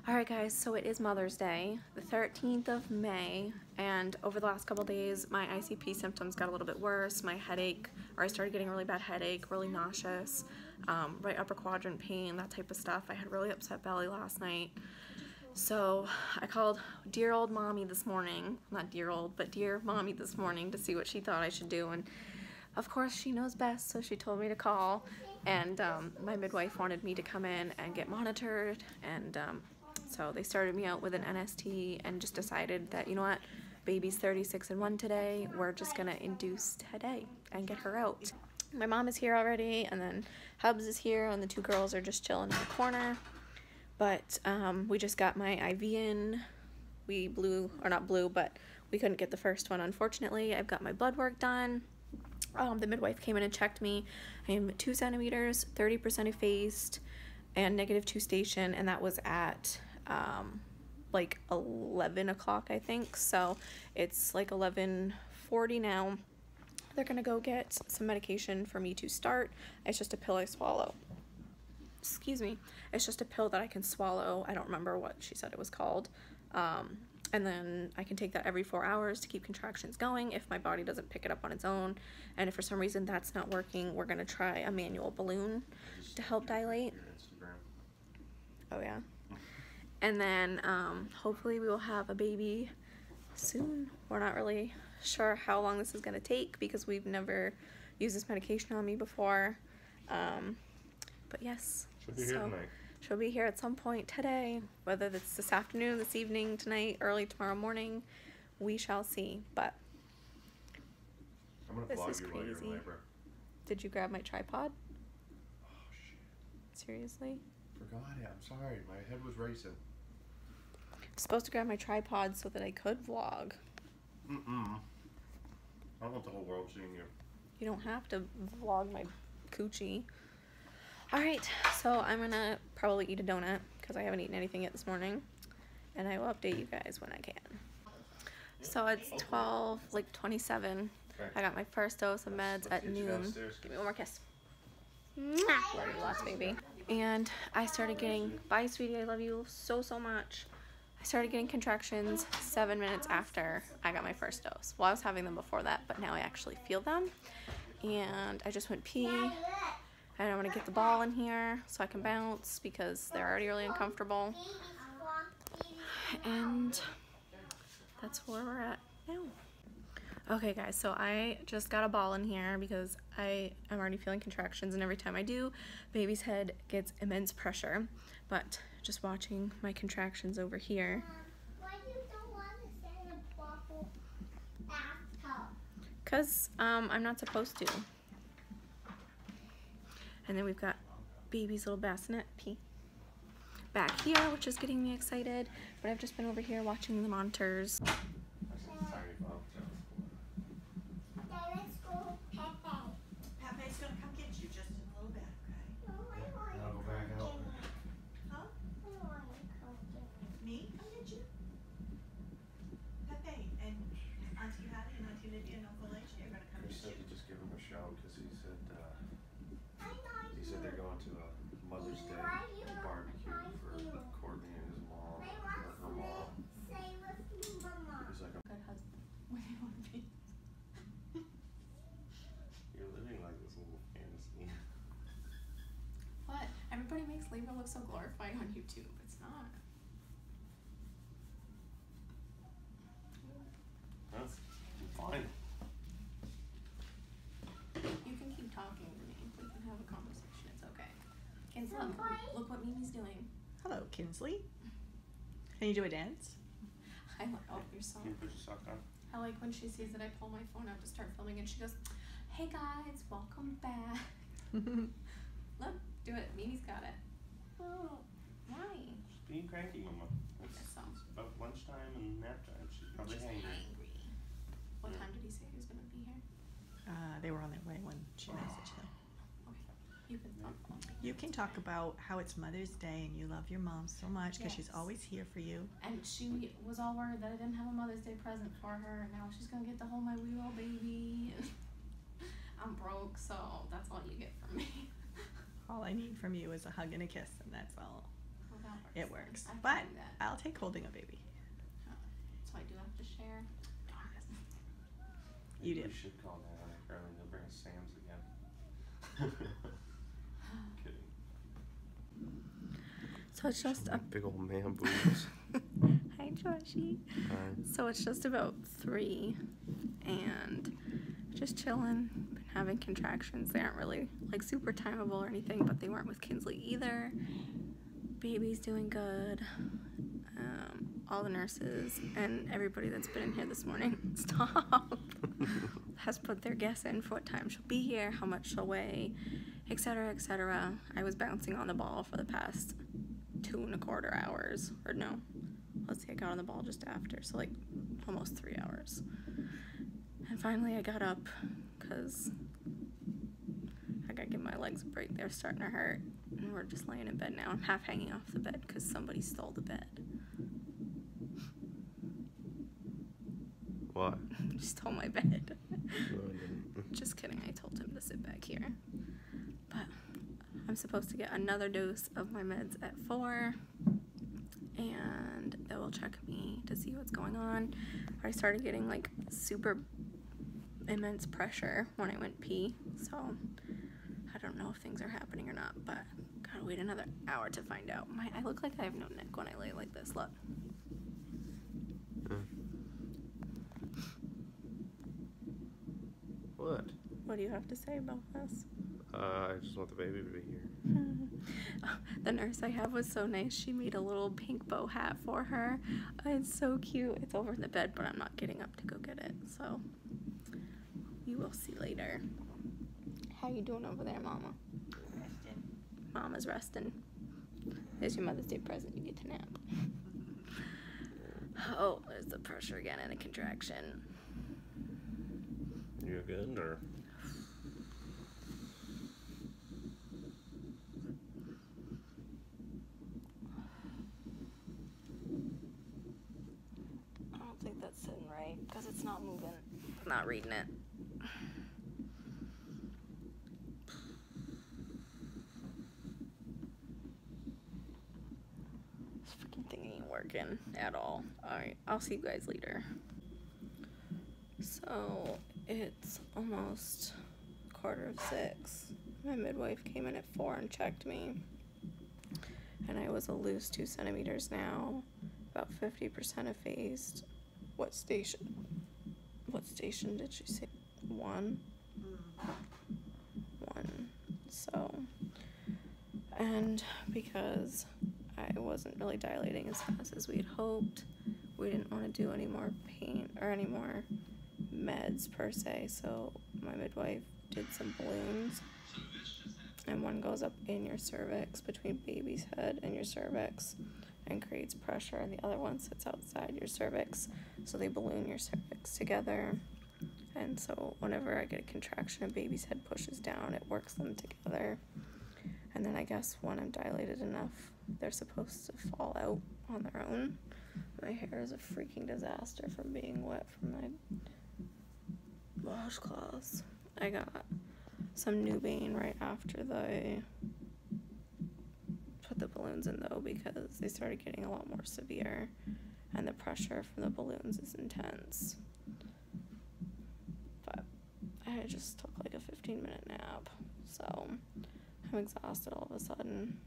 Alright guys, so it is Mother's Day, the 13th of May, and over the last couple days my ICP symptoms got a little bit worse. My headache, or I started getting a really bad headache, really nauseous, right upper quadrant pain, that type of stuff. I had really upset belly last night. So I called dear old mommy this morning, not dear old, but dear mommy this morning to see what she thought I should do, and of course she knows best, so she told me to call, and my midwife wanted me to come in and get monitored, and so they started me out with an NST and just decided that, you know what, baby's 36 and 1 today, we're just gonna induce today and get her out. My mom is here already, and then Hubs is here, and the two girls are just chilling in the corner. But we just got my IV in. We blew, or not blew, but we couldn't get the first one, unfortunately. I've got my blood work done. The midwife came in and checked me. I am 2 centimeters, 30% effaced, and -2 station, and that was at like 11 o'clock, I think. So it's like 11:40 now. They're gonna go get some medication for me to start. It's just a pill I swallow. Excuse me. It's just a pill that I can swallow. I don't remember what she said it was called. And then I can take that every 4 hours to keep contractions going if my body doesn't pick it up on its own. And if for some reason that's not working, we're gonna try a manual balloon to help dilate. Oh yeah. And then hopefully we will have a baby soon. We're not really sure how long this is gonna take because we've never used this medication on me before. But yes, she'll be here tonight. She'll be here at some point today, whether it's this afternoon, this evening, tonight, early tomorrow morning, we shall see. But I'm gonna this vlog is you while you're in crazy. labor. Did you grab my tripod? Oh shit. Seriously? Forgot it. I'm sorry. My head was racing. I'm supposed to grab my tripod so that I could vlog. I don't want the whole world seeing you. You don't have to vlog my coochie. Alright, so I'm gonna probably eat a donut because I haven't eaten anything yet this morning, and I will update you guys when I can. So it's 12:27. I got my first dose of meds at noon. Give me one more kiss. Love you lots, baby. And I started getting, bye sweetie, I love you so much. I started getting contractions 7 minutes after I got my first dose. Well, I was having them before that, but now I actually feel them. And I just went pee. And I'm gonna get the ball in here so I can bounce because they're already really uncomfortable. And that's where we're at now. Okay guys, so I just got a ball in here because I am already feeling contractions, and every time I do, baby's head gets immense pressure. But just watching my contractions over here. Why you don't want to sit in a bubble bathtub? Because I'm not supposed to. And then we've got baby's little bassinet pee back here, which is getting me excited. But I've just been over here watching the monitors. Let's go, Pepe. Pepe's gonna come get you just in a little bit, okay? No, I want I'll go back out. Huh? I want to come get Me? Come get you? Pepe and Auntie Hattie and Auntie Lydia and Uncle H are gonna come He get said you. to just give him a shout because he said I know they're going to a Mother's Day barbecue for Courtney and his mom, They or want her to mom. say with me, Mama. He's like, Good husband. What do you want to be? you're living like this little fantasy. What? Everybody makes labor look so glorified on YouTube. It's not. That's fine. You can keep talking to me. We can have a conversation. It's okay. Kinsley, look what Mimi's doing. Hello, Kinsley. Can you do a dance? I like, oh, you're so. Can you put your sock on? I like when she sees that I pull my phone out to start filming and she goes, "Hey guys, welcome back." Look, do it. Mimi's got it. Oh, why? She's being cranky, Mama. It's about lunchtime and nap time. She's probably She's hangry. angry. What time did he say he was gonna be here? They were on their way when she messaged them. Okay, you can talk. You can talk about how it's Mother's Day and you love your mom so much because she's Yes. always here for you. And she was all worried that I didn't have a Mother's Day present for her. Now she's gonna get to hold my wee little baby. I'm broke, so that's all you get from me. All I need from you is a hug and a kiss, and that's all. Well, that It works. I can But do that. I'll take holding a baby. So I do have to share. You Maybe do. We should call Natalie. Apparently they'll bring us Sam's again. Kidding. So it's just a Big old man boobs. Hi, Joshy. So it's just about 3, and just chilling. Been having contractions. They aren't really like super timeable or anything, but they weren't with Kinsley either. Baby's doing good. All the nurses and everybody that's been in here this morning, stop, has put their guess in for what time she'll be here, how much she'll weigh, etc., etc. I was bouncing on the ball for the past 2.25 hours, or no, let's see, I got on the ball just after, so like almost 3 hours. And finally I got up because I gotta give my legs a break. They're starting to hurt, and we're just laying in bed now. I'm half hanging off the bed because somebody stole the bed. What? Stole my bed. No, I didn't. Just kidding, I told him to sit back here. But I'm supposed to get another dose of my meds at 4, and they will check me to see what's going on. I started getting like super immense pressure when I went pee, so I don't know if things are happening or not, but gotta wait another hour to find out. I look like I have no neck when I lay like this, look. What? What do you have to say about this? I just want the baby to be here. The nurse I have was so nice. She made a little pink bow hat for her. It's so cute. It's over in the bed, but I'm not getting up to go get it, so you will see later. How you doing over there, Mama? Resting. Mama's resting. There's your Mother's Day present. You get to nap. Oh, there's the pressure again and a contraction. You good, or? I don't think that's sitting right because it's not moving. I'm not reading it. This freaking thing ain't working at all. Alright, I'll see you guys later. So, it's almost 5:45. My midwife came in at 4 and checked me. And I was a loose 2 centimeters now, about 50% effaced. What station? What station did she say? 1? 1. So, and because I wasn't really dilating as fast as we had hoped, we didn't want to do any more pain or any more meds per se, so my midwife did some balloons, and one goes up in your cervix between baby's head and your cervix and creates pressure, and the other one sits outside your cervix, so they balloon your cervix together. And so whenever I get a contraction and baby's head pushes down, it works them together. And then I guess when I'm dilated enough, they're supposed to fall out on their own. My hair is a freaking disaster from being wet from my washcloths. I got some Nubain right after they put the balloons in, though, because they started getting a lot more severe and the pressure from the balloons is intense. But I just took like a 15-minute nap, so I'm exhausted all of a sudden.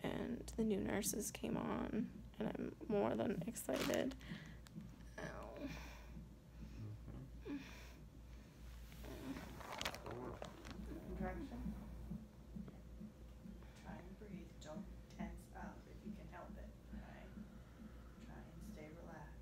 And the new nurses came on, and I'm more than excited. Ow. Contraction. Try and breathe. Don't tense up if you can help it. Right? Try and stay relaxed.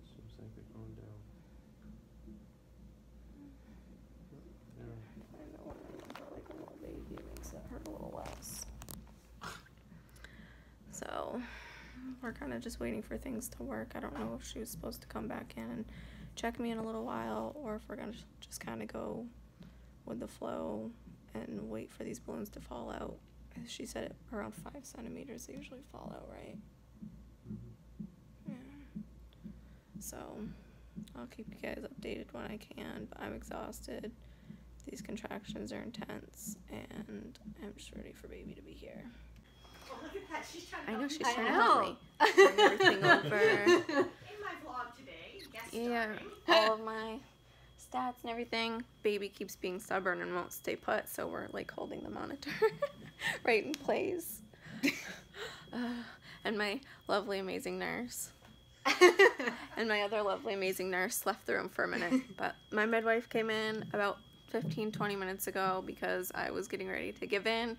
Seems like they're going down. Yeah. I know when I look at like a little baby, it makes it hurt a little less. So we're kind of just waiting for things to work. I don't know if she was supposed to come back in and check me in a little while, or if we're gonna just kind of go with the flow and wait for these balloons to fall out. She said it around 5 centimeters they usually fall out, right? Yeah. So I'll keep you guys updated when I can, but I'm exhausted. These contractions are intense, and I'm just ready for baby to be here. Oh, look at that. She's trying to I know help she's me. trying to help me bring everything over. In my vlog today, guest Yeah, starring. all of my stats and everything. Baby keeps being stubborn and won't stay put, so we're like holding the monitor right in place. And my lovely, amazing nurse. And my other lovely, amazing nurse left the room for a minute. But my midwife came in about 15-20 minutes ago because I was getting ready to give in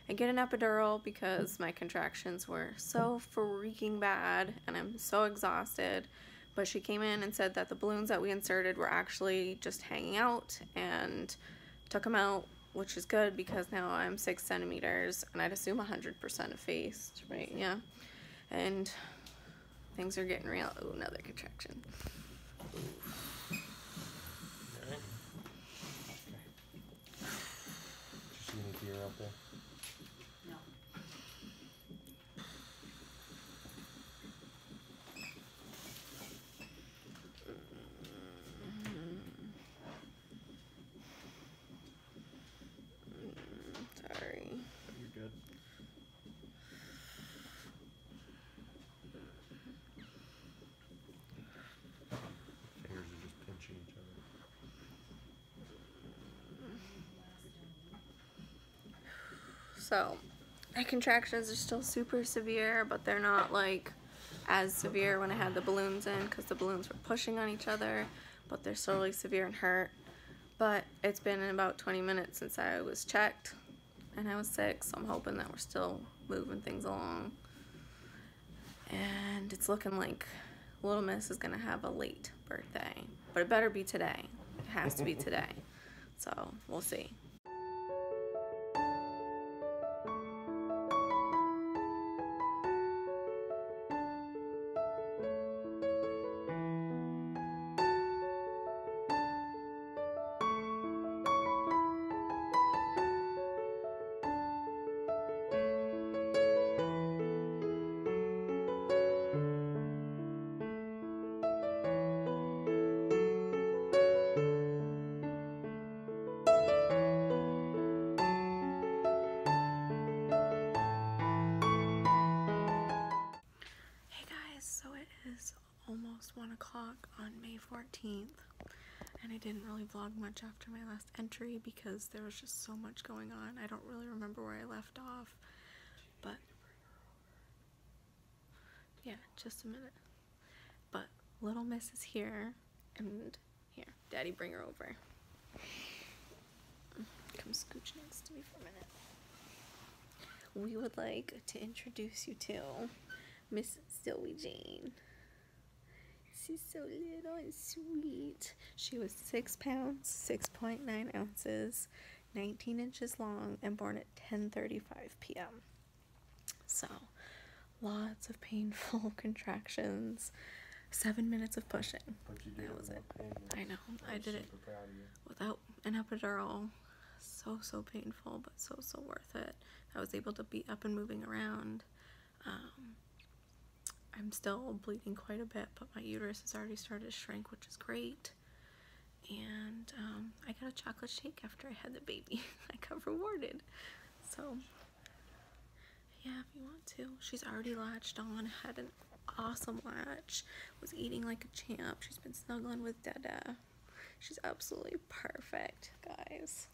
and get an epidural because my contractions were so freaking bad and I'm so exhausted. But she came in and said that the balloons that we inserted were actually just hanging out, and took them out, which is good because now I'm 6 centimeters and I'd assume 100% effaced, right? Yeah. And things are getting real. Ooh, another contraction. Alright. Did you see any deer out there? No. Sorry. You're good. Fingers are just pinching each other. So, my contractions are still super severe, but they're not like as severe when I had the balloons in because the balloons were pushing on each other, but they're still really severe and hurt. But it's been about 20 minutes since I was checked and I was sick, so I'm hoping that we're still moving things along. And it's looking like little miss is gonna have a late birthday, but it better be today. It has to be today. So we'll see. So it is almost 1 o'clock on May 14th, and I didn't really vlog much after my last entry because there was just so much going on. I don't really remember where I left off, but yeah, just a minute. But little miss is here, and here, Daddy, bring her over. Come scooch next to me for a minute. We would like to introduce you to Miss Zoe Jane. She's so little and sweet. She was 6 pounds, 6.9 ounces, 19 inches long, and born at 10:35 p.m. So, lots of painful contractions, 7 minutes of pushing. But you did That was it. pain. I know, I did it Super proud of you. without an epidural. So painful, but so worth it. I was able to be up and moving around. I'm still bleeding quite a bit, but my uterus has already started to shrink, which is great. And I got a chocolate shake after I had the baby. I got rewarded. So yeah, if you want to. She's already latched on, had an awesome latch, was eating like a champ. She's been snuggling with Dada. She's absolutely perfect, guys.